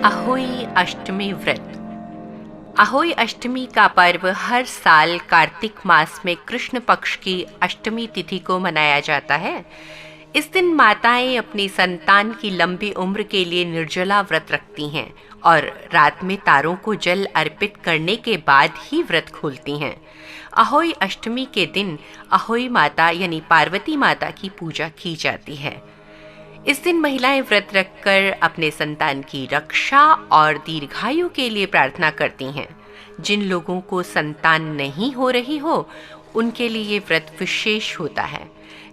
अहोई अष्टमी व्रत। अहोई अष्टमी का पर्व हर साल कार्तिक मास में कृष्ण पक्ष की अष्टमी तिथि को मनाया जाता है। इस दिन माताएं अपनी संतान की लंबी उम्र के लिए निर्जला व्रत रखती हैं और रात में तारों को जल अर्पित करने के बाद ही व्रत खोलती हैं। अहोई अष्टमी के दिन अहोई माता यानी पार्वती माता की पूजा की जाती है। इस दिन महिलाएं व्रत रखकर अपने संतान की रक्षा और दीर्घायु के लिए प्रार्थना करती हैं। जिन लोगों को संतान नहीं हो रही हो, उनके लिए ये व्रत विशेष होता है।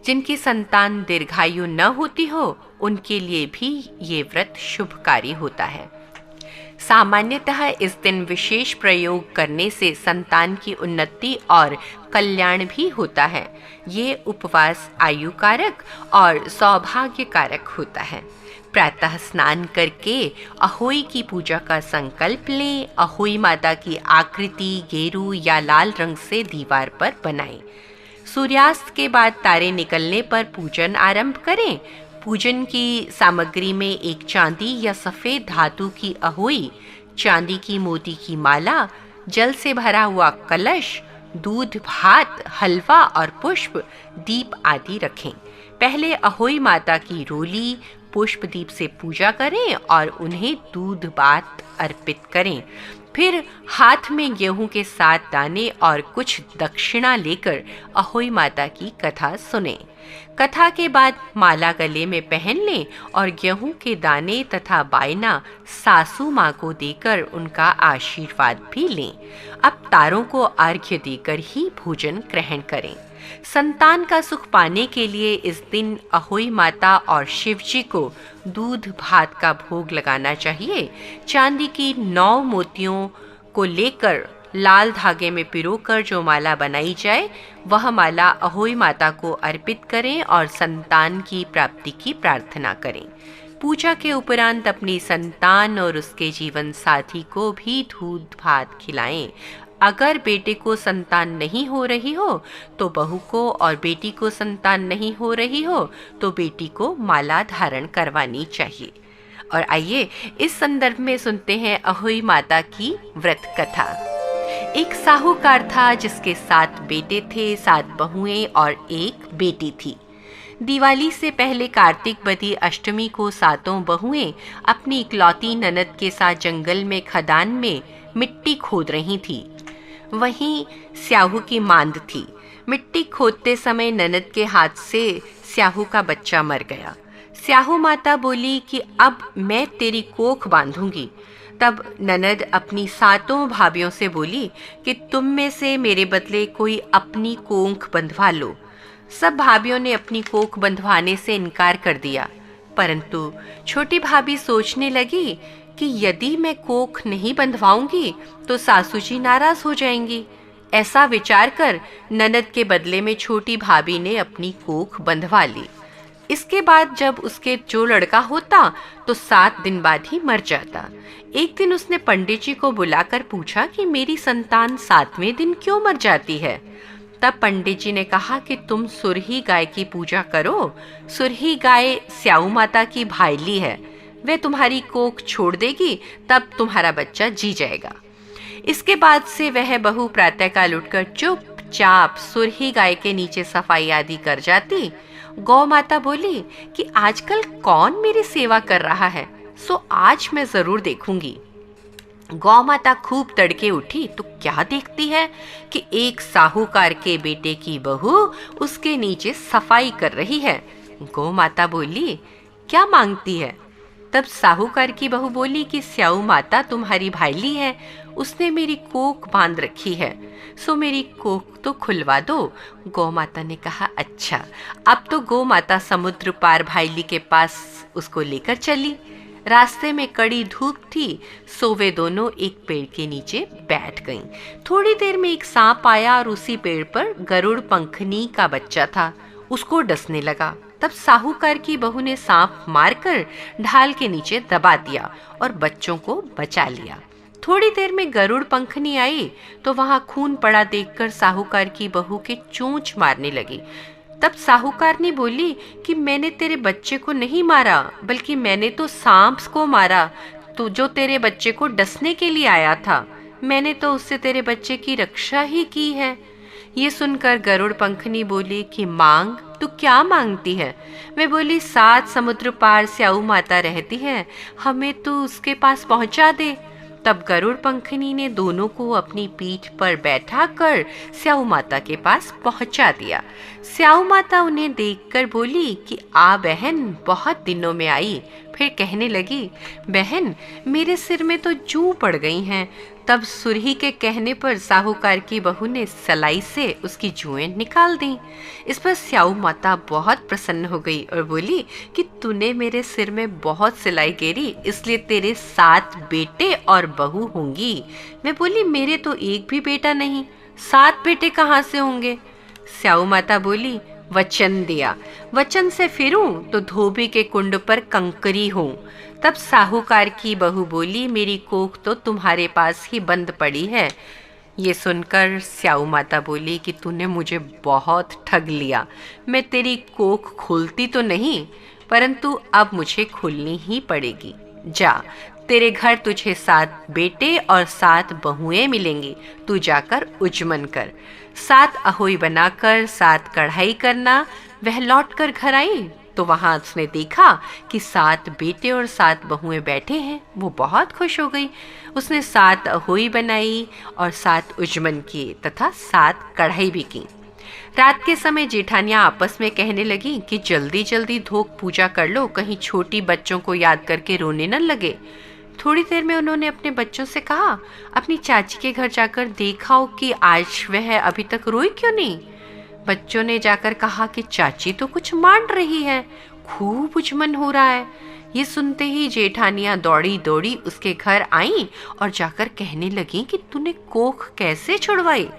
जिनकी संतान दीर्घायु न होती हो, उनके लिए भी ये व्रत शुभकारी होता है। सामान्यतः इस दिन विशेष प्रयोग करने से संतान की उन्नति और कल्याण भी होता है। ये उपवास आयु कारक और सौभाग्य कारक होता है। प्रातः स्नान करके अहोई की पूजा का संकल्प लें। अहोई माता की आकृति गेरू या लाल रंग से दीवार पर बनाएं। सूर्यास्त के बाद तारे निकलने पर पूजन आरंभ करें। पूजन की सामग्री में एक चांदी या सफेद धातु की अहोई, चांदी की मोती की माला, जल से भरा हुआ कलश, दूध, भात, हलवा और पुष्प, दीप आदि रखें। पहले अहोई माता की रोली पुष्प दीप से पूजा करें और उन्हें दूध भात अर्पित करें। फिर हाथ में गेहूं के 7 दाने और कुछ दक्षिणा लेकर अहोई माता की कथा सुनें। कथा के बाद माला गले में पहन लें और गेहूं के दाने तथा बायना सासू माँ को देकर उनका आशीर्वाद भी लें। अब तारों को अर्घ्य देकर ही भोजन ग्रहण करें। संतान का सुख पाने के लिए इस दिन अहोई माता और शिव जी को दूध भात का भोग लगाना चाहिए। चांदी की 9 मोतियों को लेकर लाल धागे में पिरोकर जो माला बनाई जाए, वह माला अहोई माता को अर्पित करें और संतान की प्राप्ति की प्रार्थना करें। पूजा के उपरांत अपनी संतान और उसके जीवन साथी को भी दूध भात खिलाएं। अगर बेटे को संतान नहीं हो रही हो तो बहू को, और बेटी को संतान नहीं हो रही हो तो बेटी को माला धारण करवानी चाहिए। और आइए इस संदर्भ में सुनते हैं अहोई माता की व्रत कथा। एक साहूकार था जिसके 7 बेटे थे, 7 बहुएं और 1 बेटी थी। दिवाली से पहले कार्तिक बदी अष्टमी को 7 बहुएं अपनी इकलौती ननद के साथ जंगल में खदान में मिट्टी खोद रही थी। वहीं स्याहू की मांद थी। मिट्टी खोदते समय ननद के हाथ से स्याहू का बच्चा मर गया। स्याहू माता बोली कि अब मैं तेरी कोख बांधूंगी। तब ननद अपनी 7 भाभियों से बोली कि तुम में से मेरे बदले कोई अपनी कोख बंधवा लो। सब भाभियों ने अपनी कोख बंधवाने से इनकार कर दिया, परंतु छोटी भाभी सोचने लगी कि यदि मैं कोख नहीं बंधवाऊंगी तो सासू जी नाराज हो जाएंगी। ऐसा विचार कर ननद के बदले में छोटी भाभी ने अपनी कोख बंधवा ली। इसके बाद जब उसके जो लड़का होता तो 7 दिन बाद ही मर जाता। एक दिन उसने पंडित जी को बुलाकर पूछा कि मेरी संतान 7वें दिन क्यों मर जाती है। तब पंडित जी ने कहा कि तुम सुरही गाय की पूजा करो। सुरही गाय स्याऊ माता की भाईली है, वह तुम्हारी कोख छोड़ देगी, तब तुम्हारा बच्चा जी जाएगा। इसके बाद से वह बहू प्रातःकाल उठकर चुपचाप सुरही गाय के नीचे सफाई आदि कर जाती। गौ माता बोली कि आजकल कौन मेरी सेवा कर रहा है, सो आज मैं जरूर देखूंगी। गौ माता खूब तड़के उठी तो क्या देखती है कि एक साहूकार के बेटे की बहू उसके नीचे सफाई कर रही है। गौ माता बोली, क्या मांगती है? तब साहूकार की बहू बोली कि स्याऊ माता तुम्हारी भाईली है, उसने मेरी कोख बांध रखी है, सो मेरी कोख तो खुलवा दो। गौ माता ने कहा, अच्छा। अब तो गौ माता समुद्र पार भाईली के पास उसको लेकर चली। रास्ते में कड़ी धूप थी, सो वे दोनों एक पेड़ के नीचे बैठ गईं। थोड़ी देर में एक सांप आया और उसी पेड़ पर गरुड़ पंखनी का बच्चा था, उसको डसने लगा। तब साहूकार की बहू ने सांप मारकर ढाल के नीचे दबा दिया और बच्चों को बचा लिया। थोड़ी देर में गरुड़ पंखनी आई तो वहां खून पड़ा देखकर साहूकार की बहू के चोंच मारने लगी। तब साहूकार ने बोली कि मैंने तेरे बच्चे को नहीं मारा, बल्कि मैंने तो सांप को मारा। जो तेरे बच्चे को डसने के लिए आया था, मैंने तो उससे तेरे बच्चे की रक्षा ही की है। ये सुनकर गरुड़ पंखनी बोली कि मांग, तू क्या मांगती है? मैं बोली 7 समुद्र पार स्याऊ माता रहती है, हमें तू उसके पास पहुंचा दे। तब गरुड़ पंखनी ने दोनों को अपनी पीठ पर बैठा कर स्याऊ माता के पास पहुंचा दिया। स्याऊ माता उन्हें देखकर बोली कि आ बहन, बहुत दिनों में आई। फिर कहने लगी, बहन मेरे सिर में तो जू पड़ गई हैं। तब सुरही के कहने पर साहूकार की बहू ने सलाई से उसकी जुएं निकाल दी। इस पर स्याऊ माता बहुत प्रसन्न हो गई और बोली कि तूने मेरे सिर में बहुत सिलाई गेरी, इसलिए तेरे 7 बेटे और बहू होंगी। मैं बोली, मेरे तो एक भी बेटा नहीं, 7 बेटे कहाँ से होंगे? स्याऊ माता बोली, वचन दिया, वचन से फिरूं तो धोबी के कुंड पर कंकरी हूं। तब साहूकार की बहू बोली, मेरी कोख तो तुम्हारे पास ही बंद पड़ी है। ये सुनकर स्याऊ माता बोली कि तूने मुझे बहुत ठग लिया। मैं तेरी कोख खोलती तो नहीं, परंतु अब मुझे खोलनी ही पड़ेगी। जा, तेरे घर तुझे 7 बेटे और 7 बहुएं मिलेंगी। तू जाकर उजमन कर, 7 अहोई बनाकर 7 कढ़ाई करना। वह लौट कर घर आई तो वहां उसने देखा कि 7 बेटे और 7 बहुएं बैठे हैं। वो बहुत खुश हो गई। उसने 7 अहोई बनाई और 7 उजमन किए तथा 7 कढ़ाई भी की। रात के समय जेठानियां आपस में कहने लगी कि जल्दी जल्दी धोक पूजा कर लो, कहीं छोटी बच्चों को याद करके रोने न लगे। थोड़ी देर में उन्होंने अपने बच्चों से कहा, अपनी चाची के घर जाकर देखाओ कि आज वह अभी तक रोई क्यों नहीं। बच्चों ने जाकर कहा कि चाची तो कुछ मांड रही है, खूब उजमन हो रहा है। ये सुनते ही जेठानियां दौड़ी दौड़ी उसके घर आईं और जाकर कहने लगी कि तूने कोख कैसे छुड़वाई?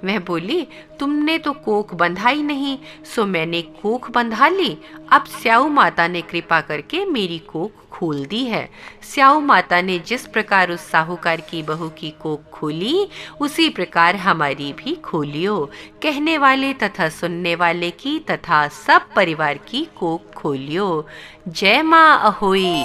वह बोली, तुमने तो कोख बंधाई नहीं, सो मैंने कोख बंधा ली। अब स्याऊ माता ने कृपा करके मेरी कोख खोल दी है। स्याऊ माता ने जिस प्रकार उस साहूकार की बहू की कोख खोली, उसी प्रकार हमारी भी खोलियो। कहने वाले तथा सुनने वाले की तथा सब परिवार की कोख खोलियो। जय माँ अहोई।